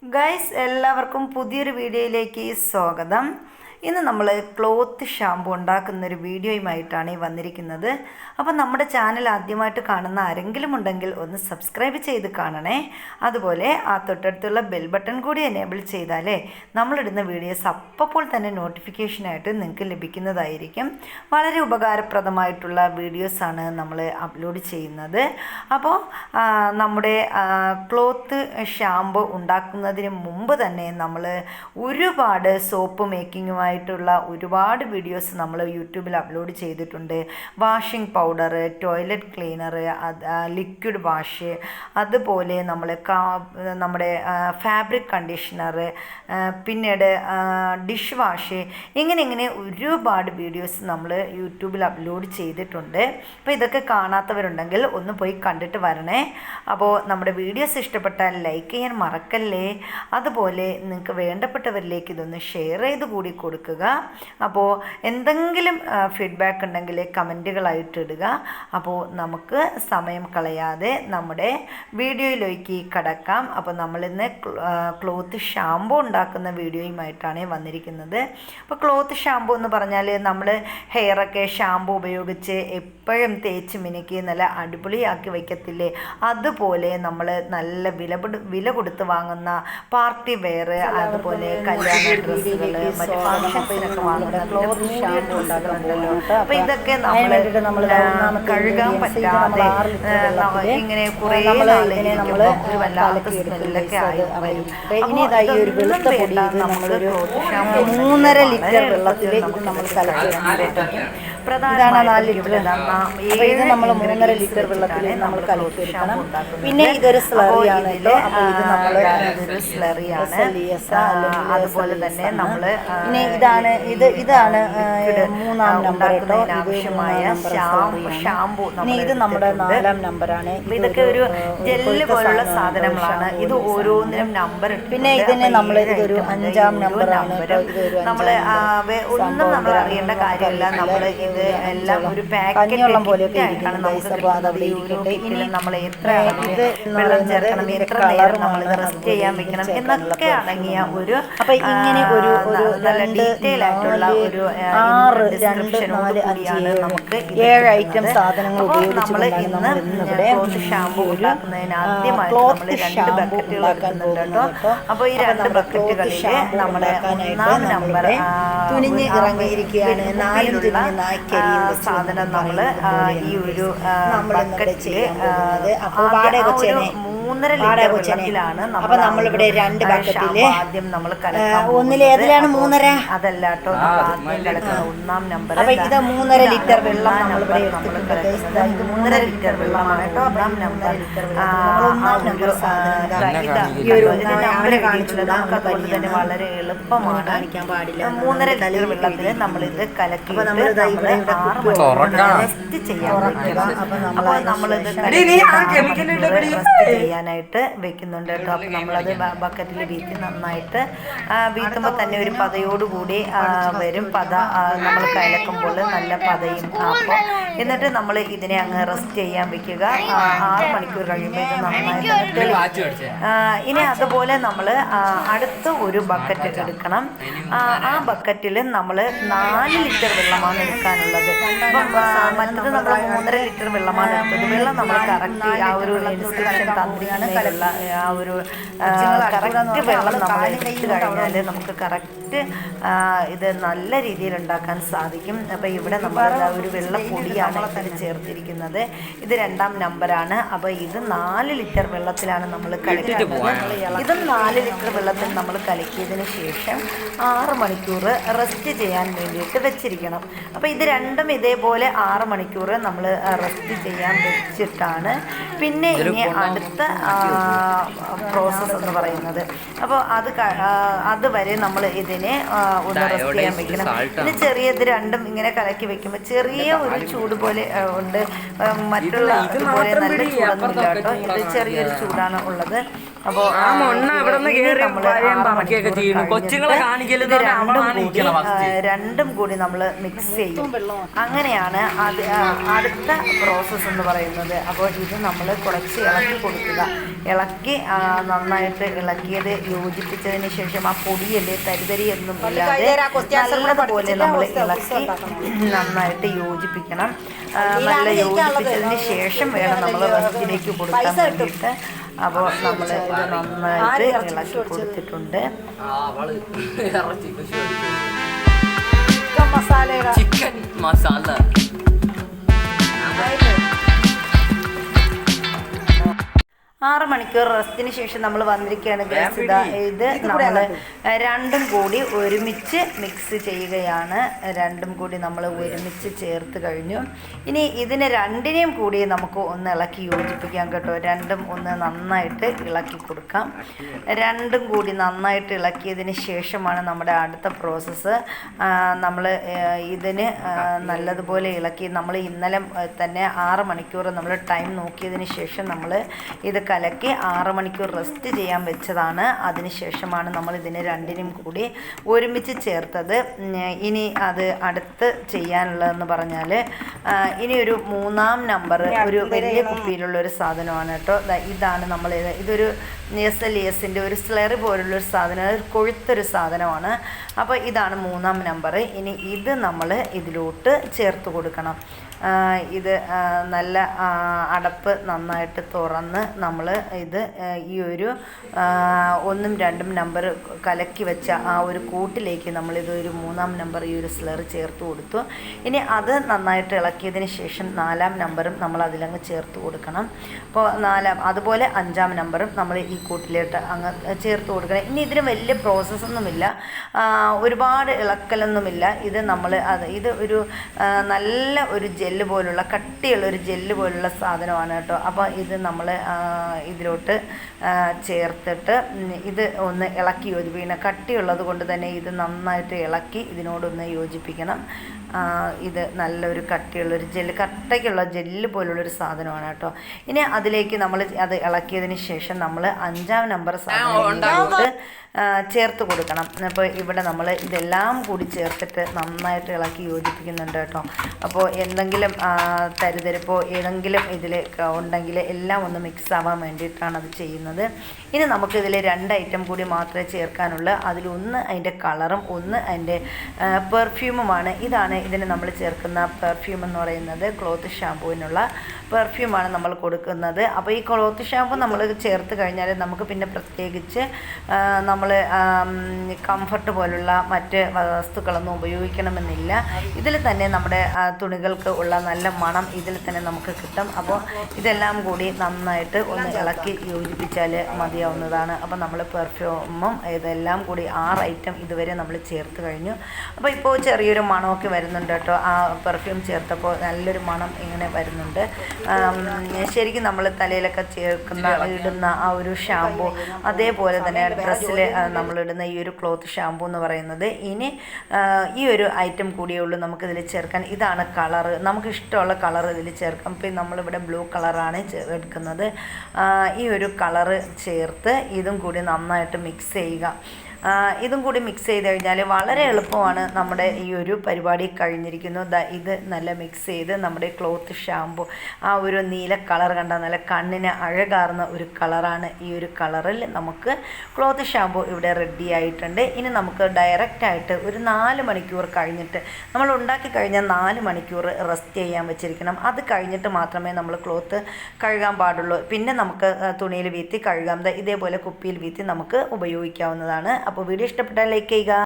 Guys എല്ലാവർക്കും പുതിയൊരു വീഡിയോയിലേക്ക് സ്വാഗതം. ഇന്ന് നമ്മൾ ക്ലോത്ത് ഷാമ്പു ഉണ്ടാക്കുന്നൊരു വീഡിയോയുമായിട്ടാണ് ഈ വന്നിരിക്കുന്നത്. അപ്പോൾ നമ്മുടെ ചാനൽ ആദ്യമായിട്ട് കാണുന്ന ആരെങ്കിലും ഉണ്ടെങ്കിൽ ഒന്ന് സബ്സ്ക്രൈബ് ചെയ്ത് കാണണേ. അതുപോലെ ആ തൊട്ടടുത്തുള്ള ബെൽ ബട്ടൺ കൂടി എനേബിൾ ചെയ്താലേ നമ്മളിടുന്ന വീഡിയോസ് അപ്പോൾ തന്നെ നോട്ടിഫിക്കേഷനായിട്ട് നിങ്ങൾക്ക് ലഭിക്കുന്നതായിരിക്കും. വളരെ ഉപകാരപ്രദമായിട്ടുള്ള വീഡിയോസാണ് നമ്മൾ അപ്ലോഡ് ചെയ്യുന്നത്. അപ്പോൾ നമ്മുടെ ക്ലോത്ത് ഷാമ്പു ഉണ്ടാക്കുന്നതിന് മുമ്പ് തന്നെ നമ്മൾ ഒരുപാട് സോപ്പ് മേക്കിങ്ങുമായിട്ടുള്ള ഒരുപാട് വീഡിയോസ് നമ്മൾ യൂട്യൂബിൽ അപ്ലോഡ് ചെയ്തിട്ടുണ്ട്. Washing powder, toilet cleaner, liquid wash, അതുപോലെ നമ്മുടെ ഫാബ്രിക് കണ്ടീഷണർ, പിന്നീട് ഡിഷ് വാഷ്, ഇങ്ങനെ ഒരുപാട് വീഡിയോസ് നമ്മൾ യൂട്യൂബിൽ അപ്ലോഡ് ചെയ്തിട്ടുണ്ട്. അപ്പോൾ ഇതൊക്കെ കാണാത്തവരുണ്ടെങ്കിൽ ഒന്ന് പോയി കണ്ടിട്ട് വരണേ. അപ്പോൾ നമ്മുടെ വീഡിയോസ് ഇഷ്ടപ്പെട്ടാൽ ലൈക്ക് ചെയ്യാൻ മറക്കല്ലേ. അതുപോലെ നിങ്ങൾക്ക് വേണ്ടപ്പെട്ടവരിലേക്ക് ഇതൊന്ന് ഷെയർ ചെയ്ത് കൂടി കൊടുക്കുക. അപ്പോൾ എന്തെങ്കിലും ഫീഡ്ബാക്ക് ഉണ്ടെങ്കിൽ കമൻറ്റുകളായിട്ട് ഇടുക. അപ്പോൾ നമുക്ക് സമയം കളയാതെ നമ്മുടെ വീഡിയോയിലേക്ക് കടക്കാം. അപ്പോൾ നമ്മളിന്ന് ക്ലോത്ത് ഷാമ്പു ഉണ്ടാക്കുന്ന വീഡിയോയുമായിട്ടാണ് വന്നിരിക്കുന്നത്. അപ്പോൾ ക്ലോത്ത് ഷാമ്പു എന്ന് പറഞ്ഞാൽ നമ്മൾ ഹെയറൊക്കെ ഷാമ്പു ഉപയോഗിച്ച് എപ്പോഴും തേച്ച് മിനുക്കി നല്ല അടിപൊളിയാക്കി വയ്ക്കത്തില്ലേ, അതുപോലെ നമ്മൾ നല്ല വില കൊടുത്ത് വാങ്ങുന്ന പാർട്ടി വെയർ, അതുപോലെ കല്യാണ ഡ്രസ്സുകൾ, മറ്റ് ഫംഗ്ഷൻസിനൊക്കെ വാങ്ങുന്ന ക്ലോത്ത് ഷാമ്പു ഉണ്ടാക്കുന്നുണ്ടല്ലോ. അപ്പോൾ ഇതൊക്കെ നമ്മൾ കഴുകാൻ പറ്റാതെ ഇങ്ങനെ കുറേ നാളിങ്ങനെ ഒരു വല്ലാത്ത സ്മെല്ലൊക്കെ ആയി വരും. ഇനി ഇതായി ഒരു വെളുത്ത പൊടി, ഇത് നമ്മളൊരു 3.5 ലിറ്റർ വെള്ളത്തിൽ ഇത് നമ്മൾ കലക്കി ഇതാണ് 4 ലിറ്റർ. അപ്പോൾ ഇത് നമ്മൾ 3.5 ലിറ്റർ വെള്ളത്തിൽ നമ്മൾ കലക്കി എടുക്കണം. പിന്നെ ഇതൊരു സ്ലറിയാണല്ലോ. അപ്പോൾ ഇത് നമ്മൾ സ്ലറിയാണ്. അതുപോലെ തന്നെ നമ്മൾ പിന്നെ ഇതാണ് 3-ാം നമ്പർ കേട്ടോ. ആവശ്യമായ ഷാമ്പു. ഇനി ഇത് നമ്മുടെ 4-ാം നമ്പറാണ്. ഇതൊക്കെ ഒരു ജെല്ല് പോലുള്ള സാധനങ്ങളാണ്. ഇത് ഓരോന്നിനും നമ്പർ. പിന്നെ ഇതിന് നമ്മൾ ഇതൊരു 5-ാം നമ്പറാണ്. നമ്മൾ ഒന്നും നമ്മൾ അറിയേണ്ട കാര്യമില്ല. നമ്മൾ ഇത് എല്ലാം ഒരു പാക്കറ്റ് പോലെയൊക്കെ ആയിട്ടാണ് നമുക്ക് ഇനി നമ്മൾ എത്ര വെള്ളം ചേർക്കണം, എത്ര നേരം നമ്മൾ റെസ്റ്റ് ചെയ്യാൻ വെക്കണം എന്നൊക്കെ അടങ്ങിയ ഒരു അപ്പൊ ഇങ്ങനെ ഒരു നല്ല ഡീറ്റെയിൽ ആയിട്ടുള്ള ഒരു 6, 2, 4, 5, 7 ഐറ്റം സാധനങ്ങൾ ഉപയോഗിച്ചുകൊണ്ടാണ് നമ്മൾ ഇന്നിവിടെ ഷാമ്പു ഉണ്ടാക്കുന്നതിന് ആദ്യമായിട്ട് നമ്മൾ 2 ബക്കറ്റുകൾ എടുക്കുന്നുണ്ട് കേട്ടോ. അപ്പോൾ ഈ 2 ബക്കറ്റുകളിൽ നമ്മൾ 1-ാം നമ്പർ തുനിഞ്ഞ് ഇറങ്ങിയിരിക്കുകയാണ്. 4 തുനിഞ്ഞ് നായ്ക്കരിയും സാധനം നമ്മൾ ഈ ഒരു ബക്കറ്റിൽ അപ്പോൾ വാടക കൊച്ചേനെ 3.5 ലിറ്റർ വെള്ളത്തിലാണ് നമ്മളിവിടെ 2 ബക്കറ്റില് ആദ്യം നമ്മൾ ഒന്നിലേതിലാണ് 3.5? അതല്ല കേട്ടോ, ആദ്യം കിടക്കുന്ന 1-ാം നമ്പർ. അപ്പൊ ഇത് 3.5 ലിറ്റർ വെള്ളം നമ്മളിവിടെ 3.5 ലിറ്റർ വെള്ളമാണ് കേട്ടോ 1-ാം നമ്പർ. നമ്പർ കാണിച്ചുള്ളത് അതുപോലെ തന്നെ വളരെ എളുപ്പമാണ്, കാണിക്കാൻ പാടില്ല. 3.5 ലിറ്റർ വെള്ളത്തിൽ നമ്മളിത് കലക്കി റെസ്റ്റ് ചെയ്യാനായിട്ട് വെക്കുന്നുണ്ട് കേട്ടോ. അപ്പം നമ്മളത് ബക്കറ്റിൽ വീത്തി നന്നായിട്ട് വീത്തുമ്പോൾ തന്നെ ഒരു പതയോടുകൂടി വരും. പത നമ്മൾ കലക്കുമ്പോൾ നല്ല പതയും. അപ്പോൾ എന്നിട്ട് നമ്മൾ ഇതിനെ അങ്ങ് റെസ്റ്റ് ചെയ്യാൻ വെക്കുക. 6 മണിക്കൂർ കഴിയുമ്പോൾ ഇത് നന്നായിട്ട്. ഇനി അതുപോലെ നമ്മൾ അടുത്ത ഒരു ബക്കറ്റ് എടുക്കണം. ആ ബക്കറ്റിൽ നമ്മൾ 4 ലിറ്റർ വെള്ളമാണ് എടുക്കാനുള്ളത്. അപ്പം മറ്റത് നമ്മൾ 3.5 ലിറ്റർ വെള്ളമാണ് എടുത്തത്. വെള്ളം നമ്മൾ കറക്റ്റ് ആ ഒരു ഇൻസ്ട്രക്ഷൻ തന്നിരിക്കുന്നതിലുള്ള ആ ഒരു കറക്റ്റ് വെള്ളം നമ്മൾ എടുത്തു കഴിഞ്ഞാൽ നമുക്ക് കറക്റ്റ് ഇത് നല്ല രീതിയിൽ ഉണ്ടാക്കാൻ സാധിക്കും. അപ്പോൾ ഇവിടെ നമ്മൾ ഒരു വെള്ളപ്പൊടിയാണ് ഇതിൽ ചേർത്തിരിക്കുന്നത്. ഇത് 2-ാം നമ്പറാണ്. അപ്പോൾ ഇത് 4 ലിറ്റർ വെള്ളത്തിലാണ് നമ്മൾ കലക്കുന്നത്. ഇതും 4 ലിറ്റർ വെള്ളത്തിൽ നമ്മൾ കലക്കിയതിന് ശേഷം 6 മണിക്കൂർ റെസ്റ്റ് ചെയ്യാൻ വേണ്ടിയിട്ട് വെച്ചിരിക്കണം. അപ്പോൾ ഇത് രണ്ടും ഇതേപോലെ 6 മണിക്കൂർ നമ്മൾ റെസ്റ്റ് ചെയ്യാൻ വെച്ചിട്ടാണ് പിന്നെ ഇനി അടുത്ത പ്രോസസ്സ് എന്ന് പറയുന്നത്. അപ്പോൾ അതുവരെ നമ്മൾ ഇതിനെ ഒന്ന് റെസ്റ്റ് ചെയ്യാൻ വെക്കണം. പിന്നെ ചെറിയത് രണ്ടും ഇങ്ങനെ കലക്കി വെക്കുമ്പോൾ ചെറിയ ഒരു ചൂട് പോലെ ഉണ്ട്. മറ്റുള്ള ഇതുപോലെ നല്ല ചൂടൊന്നുമില്ല കേട്ടോ. ഇത് ചെറിയൊരു ചൂടാണ് ഉള്ളത്. അപ്പോൾ രണ്ടും കൂടി നമ്മൾ മിക്സ് ചെയ്യും. അങ്ങനെയാണ് അത് അടുത്ത പ്രോസസ്സ് എന്ന് പറയുന്നത്. അപ്പോൾ ഇത് നമ്മൾ കുറച്ച് ഇളക്കി കൊടുക്കുക. ഇളക്കി നന്നായിട്ട് ഇളക്കിയത് യോജിപ്പിച്ചതിന് ശേഷം ആ പൊടിയല്ലേ തരിതരിയൊന്നും ഇല്ലാതെ നല്ലതുപോലെ നമ്മൾ ഇളക്കി നന്നായിട്ട് യോജിപ്പിക്കണം. നല്ല യോജിപ്പിച്ചതിന് ശേഷം വേണം നമ്മൾ റെസ്റ്റിലേക്ക് കൊടുക്കാൻ വേണ്ടിയിട്ട്. അപ്പോൾ നമ്മൾ ഇത് നന്നായിട്ട് ഇളക്കി കൊടുത്തിട്ടുണ്ട്. ചിക്കൻ മസാല 6 മണിക്കൂർ റെസ്റ്റിന് ശേഷം നമ്മൾ വന്നിരിക്കുകയാണ് ഗൈസ്. ഇത് നമ്മൾ രണ്ടും കൂടി ഒരുമിച്ച് മിക്സ് ചെയ്യുകയാണ്. രണ്ടും കൂടി നമ്മൾ ഒരുമിച്ച് ചേർത്ത് കഴിഞ്ഞു. ഇനി ഇതിനെ രണ്ടിനെയും കൂടി നമുക്ക് ഒന്ന് ഇളക്കി യോജിപ്പിക്കാം കേട്ടോ. രണ്ടും ഒന്ന് നന്നായിട്ട് ഇളക്കി കൊടുക്കാം. രണ്ടും കൂടി നന്നായിട്ട് ഇളക്കിയതിന് ശേഷമാണ് നമ്മുടെ അടുത്ത പ്രോസസ്സ്. നമ്മൾ ഇതിന് നല്ലതുപോലെ ഇളക്കി നമ്മൾ ഇന്നലെ തന്നെ 6 മണിക്കൂർ നമ്മൾ ടൈം നോക്കിയതിന് ശേഷം നമ്മൾ ഇത് കലക്കി 6 മണിക്കൂർ റെസ്റ്റ് ചെയ്യാൻ വെച്ചതാണ്. അതിനുശേഷമാണ് നമ്മൾ ഇതിനെ രണ്ടിനും കൂടി ഒരുമിച്ച് ചേർത്തത്. ഇനി അത് അടുത്ത് ചെയ്യാനുള്ളതെന്ന് പറഞ്ഞാൽ ഇനി ഒരു 3-ാം നമ്പർ ഒരു വലിയ കുപ്പിയിലുള്ള ഒരു സാധനമാണ് കേട്ടോ. ഇതാണ് നമ്മൾ ഇതൊരു SLESൻ്റെ ഒരു സ്ലറി പോലുള്ളൊരു സാധനം, ഒരു കൊഴുത്തൊരു സാധനമാണ്. അപ്പോൾ ഇതാണ് 3-ാം നമ്പർ. ഇനി ഇത് നമ്മൾ ഇതിലോട്ട് ചേർത്ത് കൊടുക്കണം. ഇത് നല്ല അടപ്പ് നന്നായിട്ട് തുറന്ന് നമ്മൾ ഇത് ഈ ഒരു 1ഉം 2ഉം നമ്പർ കലക്കി വെച്ച ആ ഒരു കൂട്ടിലേക്ക് നമ്മളിത് ഒരു 3-ാം നമ്പർ ഈ ഒരു സ്ലറി ചേർത്ത് കൊടുത്തു. ഇനി അത് നന്നായിട്ട് ഇളക്കിയതിന് ശേഷം 4-ാം നമ്പറും നമ്മൾ അതിലങ്ങ് ചേർത്ത് കൊടുക്കണം. അപ്പോൾ അതുപോലെ 5-ാം നമ്പറും നമ്മൾ ഈ കൂട്ടിലോട്ട് അങ്ങ് ചേർത്ത് കൊടുക്കണം. ഇനി ഇതിന് വലിയ പ്രോസസ്സൊന്നുമില്ല, ഒരുപാട് ഇളക്കലൊന്നുമില്ല. ഇത് നമ്മൾ ഇത് ഒരു നല്ല ഒരു ജെല്ല് പോലുള്ള കട്ടിയുള്ളൊരു ജെല്ല് പോലുള്ള സാധനമാണ് കേട്ടോ. അപ്പോൾ ഇത് നമ്മൾ ഇതിലോട്ട് ചേർത്തിട്ട് ഇത് ഒന്ന് ഇളക്കി യോജിപ്പിക്കണം. കട്ടിയുള്ളത് കൊണ്ട് തന്നെ ഇത് നന്നായിട്ട് ഇളക്കി ഇതിനോടൊന്ന് യോജിപ്പിക്കണം. ഇത് നല്ലൊരു കട്ടിയുള്ളൊരു കട്ടയ്ക്കുള്ള ജെല്ല് പോലുള്ളൊരു സാധനമാണ് കേട്ടോ. ഇനി അതിലേക്ക് നമ്മൾ അത് ഇളക്കിയതിന് ശേഷം നമ്മൾ 5-ാം നമ്പർ സാധനത്തിലോട്ട് ചേർത്ത് കൊടുക്കണം. അപ്പോൾ ഇവിടെ നമ്മൾ ഇതെല്ലാം കൂടി ചേർത്തിട്ട് നന്നായിട്ട് ഇളക്കി യോജിപ്പിക്കുന്നുണ്ട് കേട്ടോ. അപ്പോൾ എന്തെങ്കിലും തരിതരിപ്പോ ഏതെങ്കിലും ഇതിൽ ഉണ്ടെങ്കിൽ എല്ലാം ഒന്ന് മിക്സ് ആവാൻ വേണ്ടിയിട്ടാണ് അത് ചെയ്യുന്നത്. ഇനി നമുക്കിതിൽ 2 ഐറ്റം കൂടി മാത്രമേ ചേർക്കാനുള്ളൂ. അതിലൊന്ന് അതിൻ്റെ കളറും ഒന്ന് അതിൻ്റെ പെർഫ്യൂമുമാണ്. ഇതാണ് ഇതിന് നമ്മൾ ചേർക്കുന്ന പെർഫ്യൂം എന്ന് പറയുന്നത്. ക്ലോത്ത് ഷാമ്പൂവിനുള്ള പെർഫ്യൂമാണ് നമ്മൾ കൊടുക്കുന്നത്. അപ്പോൾ ഈ ക്ലോത്ത് ഷാമ്പൂ നമ്മൾ ചേർത്ത് കഴിഞ്ഞാൽ നമുക്ക് പിന്നെ പ്രത്യേകിച്ച് നമ്മൾ കംഫർട്ട് പോലുള്ള മറ്റ് വസ്തുക്കളൊന്നും ഉപയോഗിക്കണമെന്നില്ല. ഇതിൽ തന്നെ നമ്മുടെ തുണികൾക്ക് ഉള്ള നല്ല മണം ഇതിൽ തന്നെ നമുക്ക് കിട്ടും. അപ്പോൾ ഇതെല്ലാം കൂടി നന്നായിട്ട് ഒന്ന് ഇളക്കി യോജിപ്പിച്ചാൽ മതിയാവുന്നതാണ്. അപ്പോൾ നമ്മൾ പെർഫ്യൂമും ഇതെല്ലാം കൂടി 6 ഐറ്റം ഇതുവരെ നമ്മൾ ചേർത്ത് കഴിഞ്ഞു. അപ്പോൾ ഇപ്പോൾ ചെറിയൊരു മണമൊക്കെ വരുന്നുണ്ട് കേട്ടോ. ആ പെർഫ്യൂം ചേർത്തപ്പോൾ നല്ലൊരു മണം ഇങ്ങനെ വരുന്നുണ്ട്. ശരിക്കും നമ്മൾ തലയിലൊക്കെ ഇടുന്ന ആ ഒരു ഷാമ്പൂ അതേപോലെ തന്നെ ഡ്രസ്സിൽ നമ്മളിടുന്ന ഈ ഒരു ക്ലോത്ത് ഷാമ്പൂ എന്ന് പറയുന്നത്. ഇനി ഈ ഒരു ഐറ്റം കൂടിയേ ഉള്ളൂ നമുക്കിതിൽ ചേർക്കാൻ. ഇതാണ് കളറ്, നമുക്ക് ഇഷ്ടമുള്ള കളർ ഇതിൽ ചേർക്കാം. ഇപ്പം നമ്മളിവിടെ ബ്ലൂ കളറാണ് എടുക്കുന്നത്. ഈ ഒരു കളറ് ചേർത്ത് ഇതും കൂടി നന്നായിട്ട് മിക്സ് ചെയ്യുക. ഇതും കൂടി മിക്സ് ചെയ്ത് കഴിഞ്ഞാൽ വളരെ എളുപ്പമാണ്. നമ്മുടെ ഈ ഒരു പരിപാടി കഴിഞ്ഞിരിക്കുന്നു. ഇത് നല്ല മിക്സ് ചെയ്ത് നമ്മുടെ ക്ലോത്ത് ഷാമ്പു ആ ഒരു നീല കളർ കണ്ടാൽ നല്ല കണ്ണിന് അഴകാർന്ന ഒരു കളറാണ്. ഈ ഒരു കളറിൽ നമുക്ക് ക്ലോത്ത് ഷാമ്പു ഇവിടെ റെഡി ആയിട്ടുണ്ട്. ഇനി നമുക്ക് ഡയറക്റ്റായിട്ട് ഒരു 4 മണിക്കൂർ കഴിഞ്ഞിട്ട് നമ്മൾ ഉണ്ടാക്കി കഴിഞ്ഞാൽ 4 മണിക്കൂർ റെസ്റ്റ് ചെയ്യാൻ വെച്ചിരിക്കണം. അത് കഴിഞ്ഞിട്ട് മാത്രമേ നമ്മൾ ക്ലോത്ത് കഴുകാൻ പാടുള്ളൂ. പിന്നെ നമുക്ക് തുണിയിൽ വീത്തി കഴുകാം. ഇതേപോലെ കുപ്പിയിൽ വീത്തി നമുക്ക് ഉപയോഗിക്കാവുന്നതാണ്. അപ്പോൾ വീഡിയോ ഇഷ്ടപ്പെട്ടാൽ ലൈക്ക് ചെയ്യുക.